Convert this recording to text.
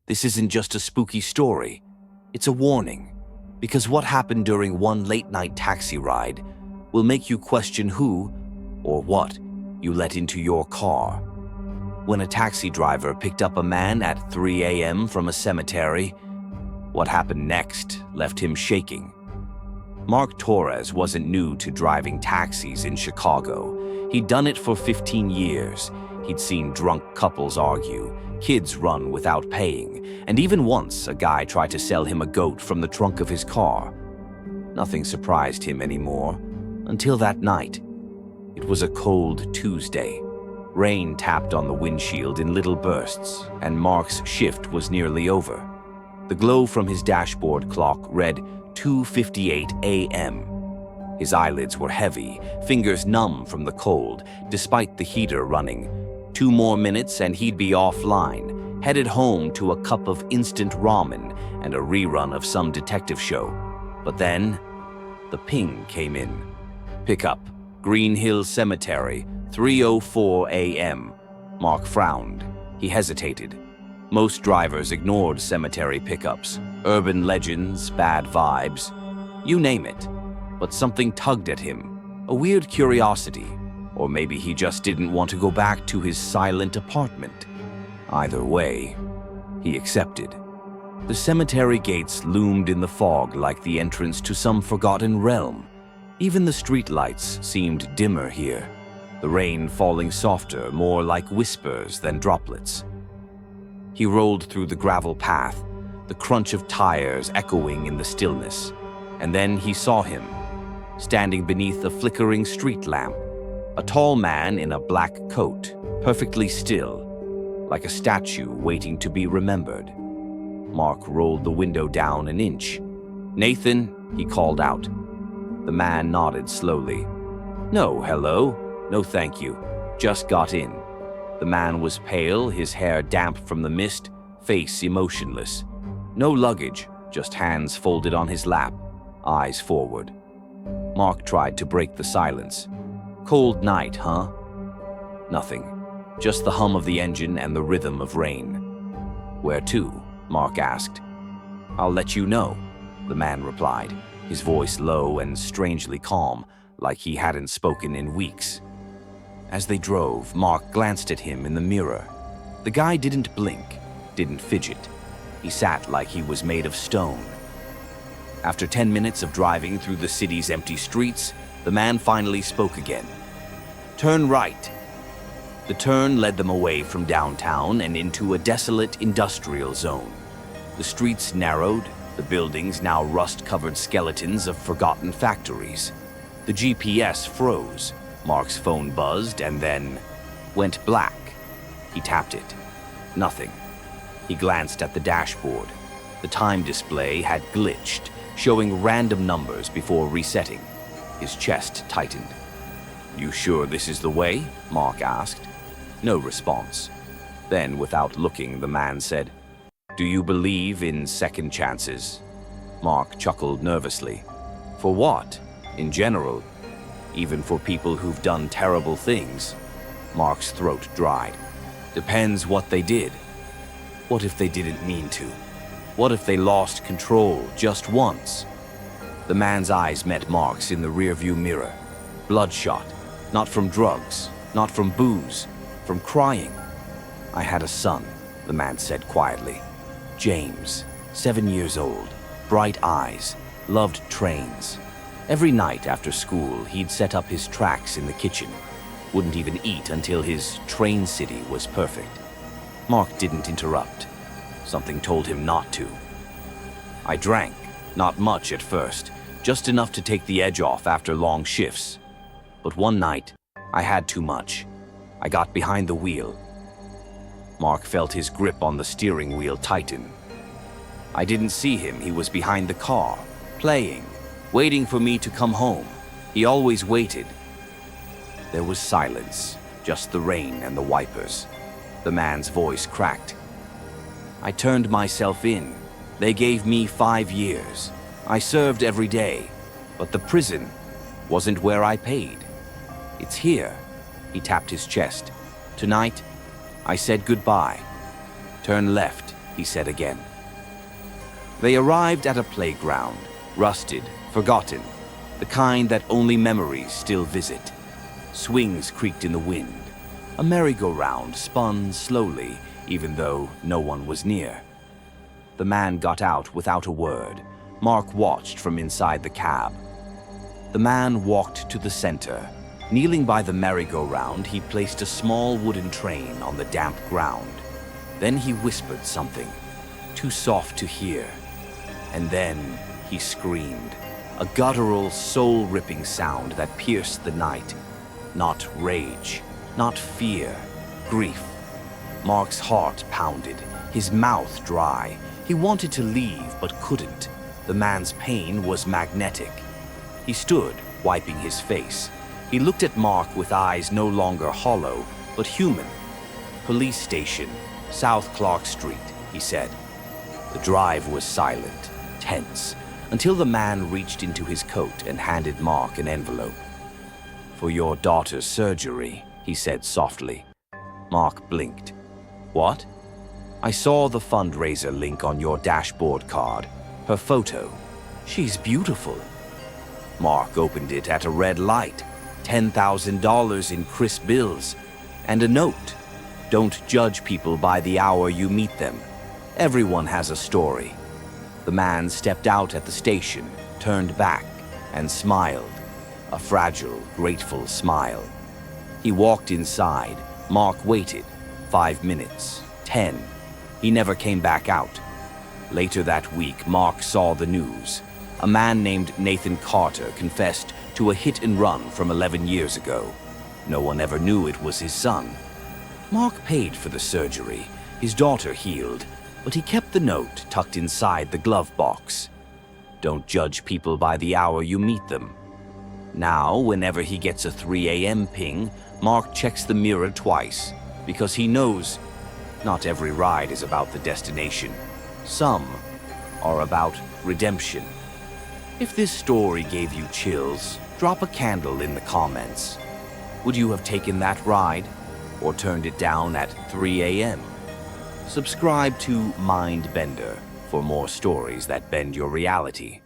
This isn't just a spooky story. It's a warning, because what happened during one late-night taxi ride will make you question who or what you let into your car. When a taxi driver picked up a man at 3 a.m. from a cemetery, what happened next left him shaking. Mark Torres wasn't new to driving taxis in Chicago. He'd done it for 15 years. He'd seen drunk couples argue, kids run without paying, and even once a guy tried to sell him a goat from the trunk of his car. Nothing surprised him anymore, until that night. It was a cold Tuesday. Rain tapped on the windshield in little bursts, and Mark's shift was nearly over. The glow from his dashboard clock read 2:58 a.m. His eyelids were heavy, fingers numb from the cold, despite the heater running. 2 more minutes and he'd be offline, headed home to a cup of instant ramen and a rerun of some detective show. But then, the ping came in. Pickup, Green Hill Cemetery, 3:04 a.m. Mark frowned. He hesitated. Most drivers ignored cemetery pickups. Urban legends, bad vibes, you name it. But something tugged at him, a weird curiosity. Or maybe he just didn't want to go back to his silent apartment. Either way, he accepted. The cemetery gates loomed in the fog like the entrance to some forgotten realm. Even the streetlights seemed dimmer here, the rain falling softer, more like whispers than droplets. He rolled through the gravel path, the crunch of tires echoing in the stillness. And then he saw him, standing beneath a flickering street lamp. A tall man in a black coat, perfectly still, like a statue waiting to be remembered. Mark rolled the window down an inch. "Nathan," he called out. The man nodded slowly. "No, hello. No, thank you. Just got in." The man was pale, his hair damp from the mist, face emotionless. No luggage, just hands folded on his lap, eyes forward. Mark tried to break the silence. "Cold night, huh?" Nothing. Just the hum of the engine and the rhythm of rain. "Where to?" Mark asked. "I'll let you know," the man replied, his voice low and strangely calm, like he hadn't spoken in weeks. As they drove, Mark glanced at him in the mirror. The guy didn't blink, didn't fidget. He sat like he was made of stone. After 10 minutes of driving through the city's empty streets, the man finally spoke again. "Turn right." The turn led them away from downtown and into a desolate industrial zone. The streets narrowed, the buildings now rust-covered skeletons of forgotten factories. The GPS froze. Mark's phone buzzed and then went black. He tapped it. Nothing. He glanced at the dashboard. The time display had glitched, showing random numbers before resetting. His chest tightened. "You sure this is the way?" Mark asked. No response. Then, without looking, the man said, "Do you believe in second chances?" Mark chuckled nervously. "For what? In general? Even for people who've done terrible things?" Mark's throat dried. "Depends what they did. What if they didn't mean to? What if they lost control just once?" The man's eyes met Mark's in the rearview mirror. Bloodshot. Not from drugs, not from booze, from crying. "I had a son," the man said quietly. "James, 7 years old, bright eyes, loved trains. Every night after school, he'd set up his tracks in the kitchen. Wouldn't even eat until his train city was perfect." Mark didn't interrupt. Something told him not to. "I drank, not much at first, just enough to take the edge off after long shifts. But one night, I had too much. I got behind the wheel." Mark felt his grip on the steering wheel tighten. "I didn't see him. He was behind the car, playing, waiting for me to come home. He always waited." There was silence, just the rain and the wipers. The man's voice cracked. "I turned myself in. They gave me 5 years. I served every day, but the prison wasn't where I paid. It's here." He tapped his chest. "Tonight, I said goodbye. Turn left. he said again. They arrived at a playground, rusted, forgotten, the kind that only memories still visit. Swings creaked in the wind. A merry-go-round spun slowly, even though no one was near. The man got out without a word. Mark watched from inside the cab. The man walked to the center. Kneeling by the merry-go-round, he placed a small wooden train on the damp ground. Then he whispered something, too soft to hear. And then he screamed, a guttural, soul-ripping sound that pierced the night. Not rage, not fear, grief. Mark's heart pounded, his mouth dry. He wanted to leave, but couldn't. The man's pain was magnetic. He stood, wiping his face. He looked at Mark with eyes no longer hollow, but human. Police station, South Clark Street, he said. The drive was silent, tense, until the man reached into his coat and handed Mark an envelope. For your daughter's surgery, he said softly. Mark blinked. What? I saw the fundraiser link on your dashboard card. Her photo. She's beautiful. Mark opened it at a red light. $10,000 in crisp bills. And a note. Don't judge people by the hour you meet them. Everyone has a story. The man stepped out at the station, turned back, and smiled. A fragile, grateful smile. He walked inside. Mark waited. 5 minutes. 10. He never came back out. Later that week, Mark saw the news. A man named Nathan Carter confessed to a hit-and-run from 11 years ago. No one ever knew it was his son. Mark paid for the surgery. His daughter healed, but he kept the note tucked inside the glove box. Don't judge people by the hour you meet them. Now, whenever he gets a 3 a.m. ping, Mark checks the mirror twice, because he knows not every ride is about the destination. Some are about redemption. If this story gave you chills, drop a candle in the comments. Would you have taken that ride or turned it down at 3 a.m.? Subscribe to Mind Bender for more stories that bend your reality.